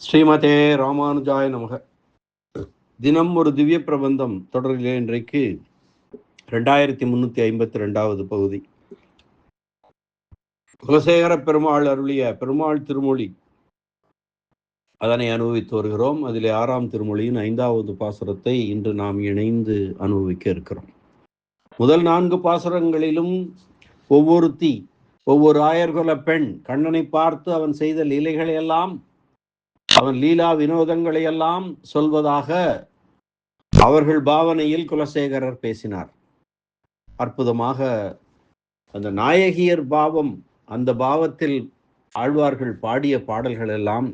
ஸ்ரீமதே ராமானுஜாய நமக. தினம் ஒரு திவ்ய பிரபந்தம் தொடரிலே இன்றைக்கு 2352வது பகுதி. குலசேகர பெருமாள் அருளிய பெருமாள் திருமொழி, அதனை அனுபவித்து வருகிறோம். அதிலே 6ஆம் திருமொழியின் 5வது பாசுரத்தை இன்று நாம் இணைந்து அனுபவிக்க இருக்கிறோம். முதல் 4 பாசுரங்களிலும் ஒவ்வொரு ஆயர்குல பெண் கண்ணனை பார்த்து அவன் செய்த லீலைகளை எல்லாம், அவன் லீலா வினோதங்களை எல்லாம் சொல்வதாக அவர்கள் பாவனையில் குலசேகரர் பேசினார். அற்புதமாக அந்த நாயகியர் பாவம், அந்த பாவத்தில் ஆழ்வார்கள் பாடிய பாடல்கள் எல்லாம்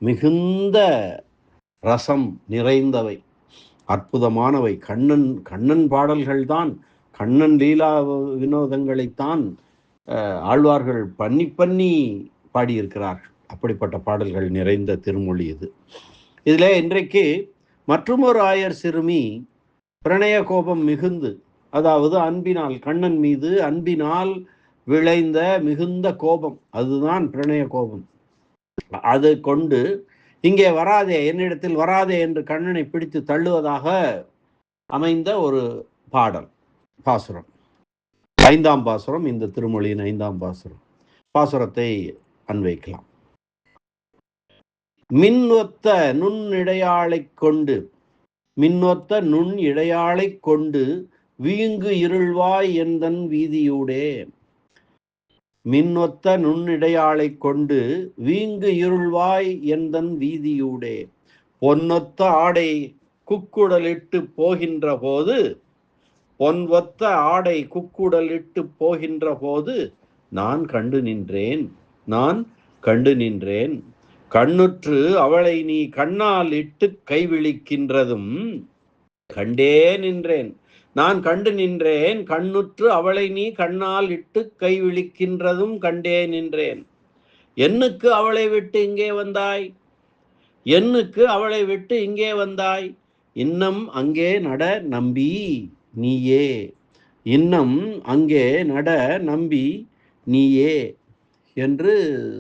மிகுந்த ரசம் நிறைந்தவை, அற்புதமானவை. கண்ணன் பாடல்கள்தான், கண்ணன் லீலா வினோதங்களைத்தான் ஆழ்வார்கள் பண்ணி பாடியிருக்கிறார்கள். அப்படிப்பட்ட பாடல்கள் நிறைந்த திருமொழி இது. இதில் இன்றைக்கு மற்றுமொரு ஆயர் சிறுமி பிரணய கோபம் மிகுந்து, அதாவது அன்பினால், கண்ணன் மீது அன்பினால் விளைந்த மிகுந்த கோபம், அதுதான் பிரணய கோபம். அது கொண்டு இங்கே வராதே, என்னிடத்தில் வராதே என்று கண்ணனை பிடித்து தள்ளுவதாக அமைந்த ஒரு பாடல் பாசுரம். 5ஆம் பாசுரம், இந்த திருமொழியின் 5ஆம் பாசுரத்தை அன்வைக்கலாம். மின்னொத்த நுண் இடையாளை கொண்டு வீங்கு இருள்வாய் எந்தன் வீதியூடே. மின்னொத்த நுண்ணிடையாளை கொண்டு வீங்கு இருள்வாய் எந்தன் வீதியூடே. பொன்னொத்த ஆடை குக்குடலிட்டு போகின்ற போது நான் கண்டு நின்றேன். கண்ணுற்று அவளை நீ கண்ணால் இட்டு கைவிழிக்கின்றதும் கண்டே நின்றேன். நான் கண்டு நின்றேன். கண்ணுற்று அவளை நீ கண்ணால் இட்டு கைவிழிக்கின்றதும் கண்டே நின்றேன். என்னுக்கு அவளை விட்டு இங்கே வந்தாய்? இன்னம் அங்கே நட நம்பி நீயே. என்று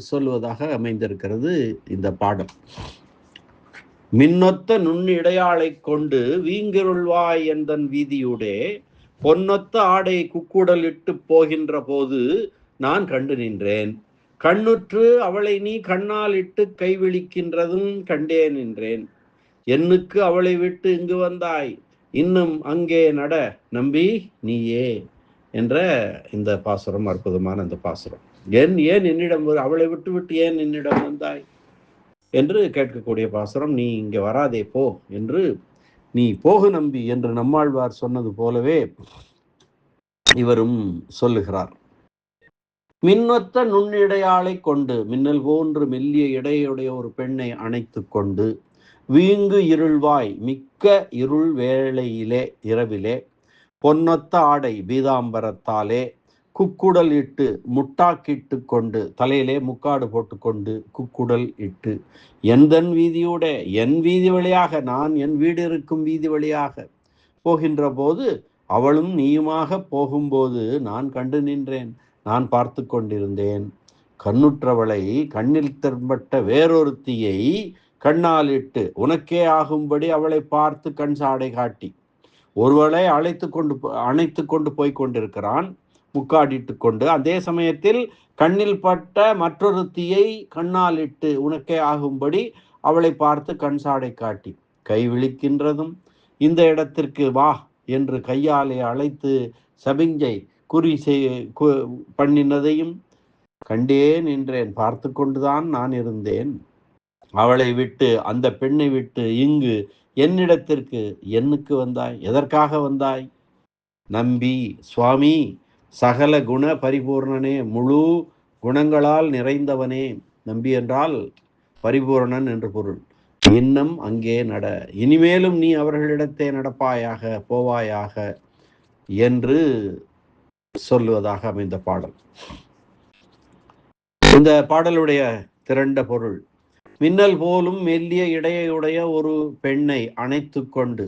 சொல்வதாக அமைந்திருக்கிறது இந்த பாடல். மின்னொத்த நுண்ணிடையாளை கொண்டு வீங்கிருள்வாய் எந்தன் வீதியூடே. பொன்னொத்த ஆடை குக்குடலிட்டு போகின்ற போது நான் கண்டு நின்றேன். கண்ணுற்று அவளை நீ கண்ணால் இட்டு கைவிழிக்கின்றதும் கண்டே நின்றேன். என்னுக்கு அவளை விட்டு இங்கு வந்தாய்? இன்னும் அங்கே நட நம்பி நீயே என்ற இந்த பாசுரம் அற்புதமான இந்த பாசுரம். ஏன் என்னிடம் அவளை விட்டு ஏன் என்னிடம் வந்தாய் என்று கேட்கக்கூடிய பாசுரம். நீ இங்கே வராதே, போ என்று, நீ போகு நம்பி என்று நம்மாழ்வார் சொன்னது போலவே இவரும் சொல்லுகிறார். மின்னொத்த நுண்ணிடையாளை கொண்டு, மின்னல் போன்று மெல்லிய இடையுடைய ஒரு பெண்ணை அணைத்து கொண்டு, வீங்கு இருள்வாய், மிக்க இருள் வேளையிலே, இரவிலே, பொன்னொத்த ஆடை பீதாம்பரத்தாலே, குக்குடல் இட்டு முட்டாக்கிட்டு கொண்டு, தலையிலே முக்காடு போட்டுக்கொண்டு குக்குடல் இட்டு, எந்தன் வீதியோட, என் வீதி வழியாக, நான் என் வீடு இருக்கும் வீதி வழியாக போகின்ற போது, அவளும் நீயுமாக போகும்போது நான் கண்டு நின்றேன், நான் பார்த்து கொண்டிருந்தேன். கண்ணுற்றவளை, கண்ணில் தென்பட்ட வேறொருத்தியை கண்ணால் இட்டு உனக்கே ஆகும்படி அவளை பார்த்து கண் சாடை காட்டி, ஒருவளை அணைத்து கொண்டு போய் கொண்டிருக்கிறான் முக்காடிட்டு கொண்டு. அதே சமயத்தில் கண்ணில் பட்ட மற்றொருத்தியை கண்ணால் இட்டு உனக்கே ஆகும்படி அவளை பார்த்து கண் சாடை காட்டி கை விழிக்கின்றதும், இந்த இடத்திற்கு வா என்று கையாலே அழைத்து சபிஞ்சை குறி பண்ணினதையும் கண்டே நின்றேன். பார்த்து கொண்டுதான் நான் இருந்தேன். அவளை விட்டு, அந்த பெண்ணை விட்டு இங்கு என்னிடத்திற்கு என்னுக்கு வந்தாய்? எதற்காக வந்தாய்? நம்பி, சுவாமி, சகல குண பரிபூர்ணனே, முழு குணங்களால் நிறைந்தவனே. நம்பி என்றால் பரிபூர்ணன் என்று பொருள். இன்னும் அங்கே நட, இனிமேலும் நீ அவர்களிடத்தே நடப்பாயாக, போவாயாக என்று சொல்லுவதாக அமைந்த பாடல். இந்த பாடலுடைய திரண்ட பொருள்: மின்னல் போலும் மெல்லிய இடையுடைய ஒரு பெண்ணை அணைத்து கொண்டு,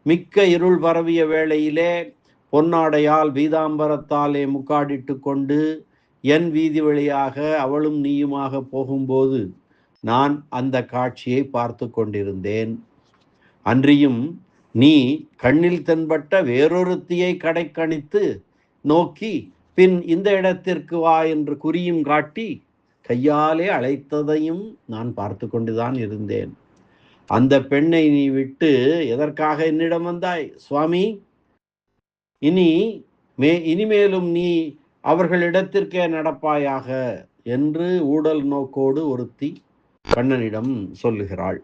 மிக்க இருள் பரவிய வேளையிலே பொன்னாடையால் பீதாம்பரத்தாலே முக்காடிட்டு கொண்டு, என் வீதி வழியாக அவளும் நீயுமாக போகும்போது நான் அந்த காட்சியை பார்த்து கொண்டிருந்தேன். அன்றியும் நீ கண்ணில் தென்பட்ட வேறொருத்தியை கடைக்கணித்து நோக்கி பின் இந்த இடத்திற்கு வா என்று குறியும் காட்டி கையாலே அழைத்ததையும் நான் பார்த்து கொண்டுதான் இருந்தேன். அந்த பெண்ணை நீ விட்டு எதற்காக என்னிடம் வந்தாய் சுவாமி? இனிமேலும் நீ அவர்களிடத்திற்கே நடப்பாயாக என்று ஊடல் நோக்கோடு ஒருத்தி கண்ணனிடம் சொல்லுகிறாள்.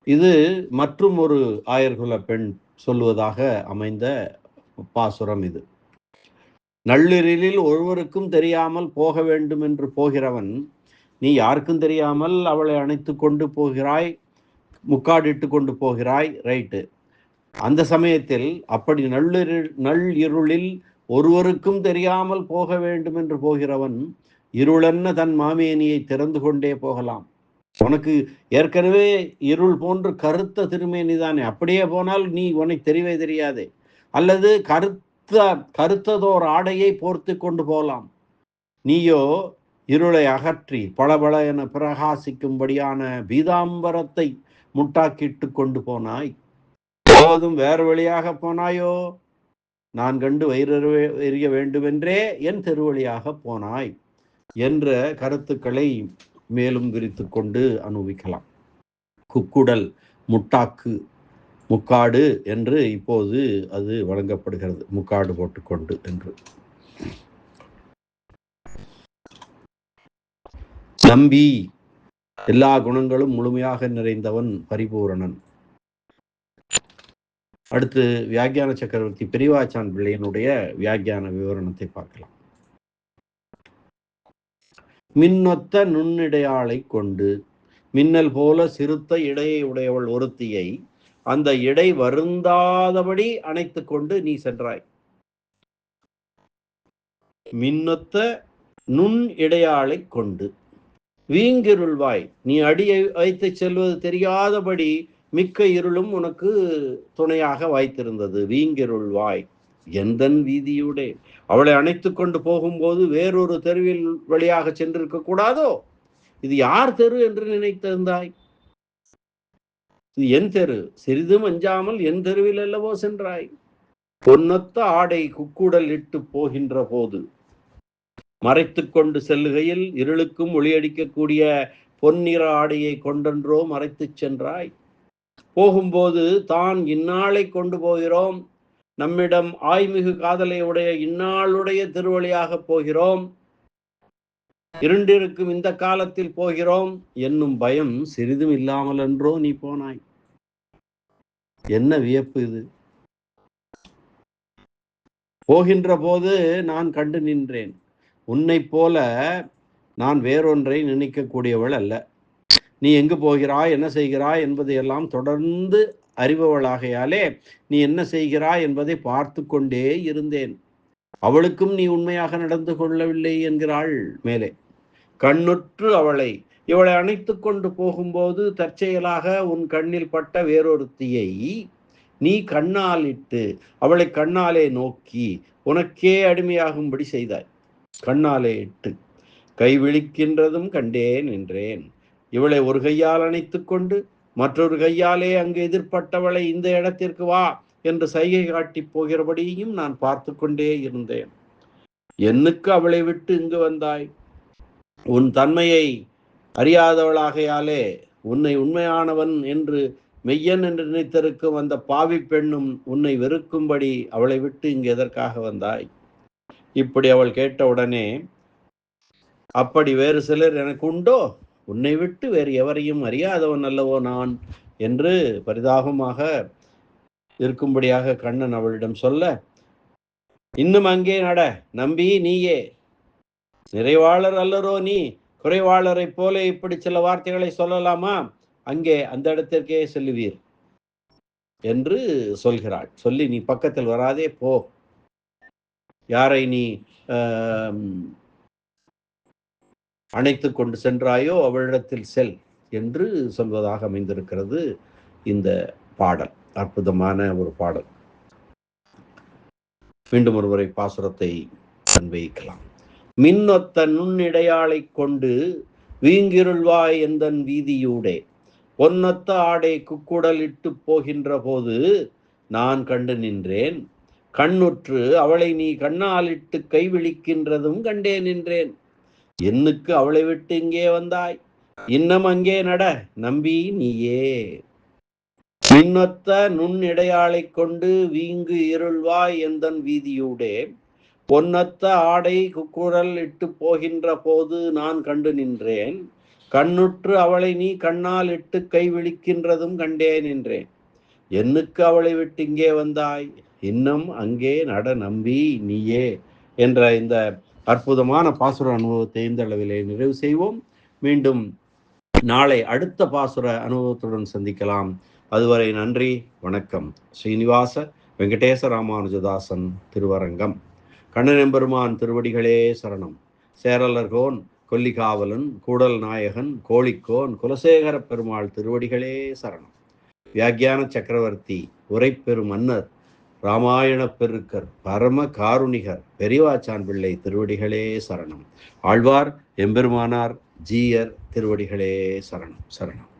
இது மற்றும் ஒரு ஆயர்குல பெண் சொல்லுவதாக அமைந்த பாசுரம் இது. நள்ளிரிலில் ஒருவருக்கும் தெரியாமல் போக வேண்டும் என்று போகிறவன், நீ யாருக்கும் தெரியாமல் அவளை அணைத்து கொண்டு போகிறாய், முக்காடிட்டு கொண்டு போகிறாய், ரைட்டு. அந்த சமயத்தில் அப்படி நள்ளிருளில் ஒருவருக்கும் தெரியாமல் போக வேண்டும் என்று போகிறவன் இருளென்ன தன் மாமேனியை திறந்து கொண்டே போகலாம். உனக்கு ஏற்கனவே இருள் போன்று கருத்த திருமேனி தானே, அப்படியே போனால் நீ உனக்கு தெரியவே தெரியாது. அல்லது கருத்ததோர் ஆடையை போர்த்து கொண்டு போகலாம். நீயோ இருளை அகற்றி பளபள என பிரகாசிக்கும்படியான பீதாம்பரத்தை முட்டாக்கிட்டு கொண்டு போனாய். போதும் வேறு வழியாக போனாயோ? நான் கண்டு எறிய வேண்டுமென்றே என் தெருவழியாக போனாய் என்ற கருத்துக்களை மேலும் விரித்து கொண்டு அனுபவிக்கலாம். குக்குடல், முட்டாக்கு, முக்காடு என்று இப்போது அது வழங்கப்படுகிறது. முக்காடு போட்டுக்கொண்டு என்று. நம்பி எல்லா குணங்களும் முழுமையாக நிறைந்தவன் பரிபூரணன். அடுத்து வியாக்கியான சக்கரவர்த்தி பெரியவாச்சான் பிள்ளையனுடைய வியாக்கியான விவரணத்தை பார்க்கலாம். மின்னொத்த நுண்ணிடையாளை கொண்டு மின்னல் போல சிறுத்த இடையை உடையவள் ஒருத்தியை அந்த இடை வருந்தாதபடி அணைத்து கொண்டு நீ சென்றாய். மின்னொத்த நுண் இடையாளை கொண்டு வீங்கிருள்வாய், நீ அடியை வைத்து செல்வது தெரியாதபடி மிக்க இருளும் உனக்கு துணையாக வாய்த்திருந்தது. வீங்கிருள்வாய் எந்தன் வீதியுடே, அவளை அணைத்து கொண்டு போகும்போது வேறொரு தெருவில் வழியாக சென்றிருக்க கூடாதோ? இது யார் தெரு என்று நினைத்திருந்தாய்? இது என் தெரு, சிறிதும் அஞ்சாமல் என் தெருவில் அல்லவோ சென்றாய். பொன்னொத்த ஆடை குக்குடல் இட்டு போகின்ற போது மறைத்து கொண்டு செல்லுகையில் இருளுக்கும் ஒளியடிக்கக்கூடிய பொன்னிற ஆடையை கொண்டென்றோ மறைத்து சென்றாய். போகும்போது தான் இந்நாளை கொண்டு போகிறோம், நம்மிடம் ஆய்மிகு காதலை உடைய இந்நாளுடைய திருவழியாக போகிறோம், இருண்டிருக்கும் இந்த காலத்தில் போகிறோம் என்னும் பயம் சிறிதும் இல்லாமல் என்றோ நீ போனாய். என்ன வியப்பு இது! போகின்ற போது நான் கண்டு நின்றேன். உன்னை போல நான் வேறொன்றை நினைக்கக்கூடியவள் அல்ல. நீ எங்கு போகிறாய், என்ன செய்கிறாய் என்பதையெல்லாம் தொடர்ந்து அறிபவளாகையாலே நீ என்ன செய்கிறாய் என்பதை பார்த்து கொண்டே இருந்தேன். அவளுக்கும் நீ உண்மையாக நடந்து கொள்ளவில்லை என்கிறாள் மேலே. கண்ணுற்று இவளை அணைத்து கொண்டு போகும்போது தற்செயலாக உன் கண்ணில் பட்ட வேறொருத்தியை நீ கண்ணால் இட்டு அவளை கண்ணாலே நோக்கி உனக்கே அடிமையாகும்படி செய்தாய். கண்ணாலே இட்டு கைவிழிக்கின்றதும் கண்டே நின்றேன். இவளை ஒரு கையால் அணைத்து கொண்டு மற்றொரு கையாலே அங்கு எதிர்பட்டவளை இந்த இடத்திற்கு வா என்று சைகை காட்டி போகிறபடியும் நான் பார்த்து கொண்டே இருந்தேன். என்னுக்கு அவளை விட்டு இங்கு வந்தாய்? உன் தன்மையை அறியாதவளாகையாலே உன்னை உண்மையானவன் என்று மெய்யன் என்று நினைத்திருக்கும் அந்த பாவி பெண்ணும் உன்னை வெறுக்கும்படி அவளை விட்டு இங்கு எதற்காக வந்தாய்? இப்படி அவள் கேட்டவுடனே, அப்படி வேறு சிலர் எனக்கு உண்டோ? உன்னை விட்டு வேறு எவரையும் அறியாதவன் அல்லவோ நான் என்று பரிதாபமாக இருக்கும்படியாக கண்ணன் அவளிடம் சொல்ல, இன்னும் அங்கே நட நம்பி, நீயே நிறைவாளர் அல்லரோ நீ, குறைவாளரை போல இப்படி சில வார்த்தைகளை சொல்லலாமா? அங்கே அந்த இடத்திற்கே செல்லுவீர் என்று சொல்கிறாள். சொல்லி, நீ பக்கத்தில் வராதே போ, யாரை நீ அணைத்து கொண்டு சென்றாயோ அவளிடத்தில் செல் என்று சொல்வதாக அமைந்திருக்கிறது இந்த பாடல். அற்புதமான ஒரு பாடல். மீண்டும் ஒருமுறை பாசுரத்தை அன்வைக்கலாம். மின்னொத்த நுண்ணிடையாளைக் கொண்டு வீங்கிருள்வாய் எந்தன் வீதியூடே பொன்னொத்த ஆடை குக்குடலிட்டு போகின்ற போது நான் கண்டு நின்றேன். கண்ணுற்று அவளை நீ கண்ணாலிட்டு கைவிழிக்கின்றதும் கண்டே நின்றேன். என்னுக்கு அவளை விட்டு இங்கே வந்தாய்? இன்னும் அங்கே நட நம்பி நீயே. மின்னொத்த நுண்ணிடையாளைக் கொண்டு வீங்கு இருள்வாய் எந்தன் வீதியூடே பொன்னொத்த ஆடை குக்குழல் இட்டு போகின்ற போது நான் கண்டு நின்றேன். கண்ணுற்று அவளை நீ கண்ணால் இட்டு கை விழிக்கின்றதும் கண்டே நின்றேன். என்னுக்கு அவளை விட்டு இங்கே வந்தாய்? இன்னும் அங்கே நட நம்பி நீயே என்ற இந்த அற்புதமான பாசுர அனுபவத்தை இந்த அளவிலே நிறைவு செய்வோம். மீண்டும் நாளை அடுத்த பாசுர அனுபவத்துடன் சந்திக்கலாம். அதுவரை நன்றி, வணக்கம். ஸ்ரீனிவாச வெங்கடேச ராமானுஜதாசன் திருவரங்கம். கண்ணனெம்பெருமான் திருவடிகளே சரணம். சேரலர்கோன் கொல்லிகாவலன் கூடல் நாயகன் கோழிக்கோன் குலசேகர பெருமாள் திருவடிகளே சரணம். வியாக்கியான சக்கரவர்த்தி உரைப்பெரும் மன்னர் ராமாயண பெருக்கர் பரம காருணிகர் பெரியவாச்சான் பிள்ளை திருவடிகளே சரணம். ஆழ்வார் எம்பெருமானார் ஜீயர் திருவடிகளே சரணம் சரணம்.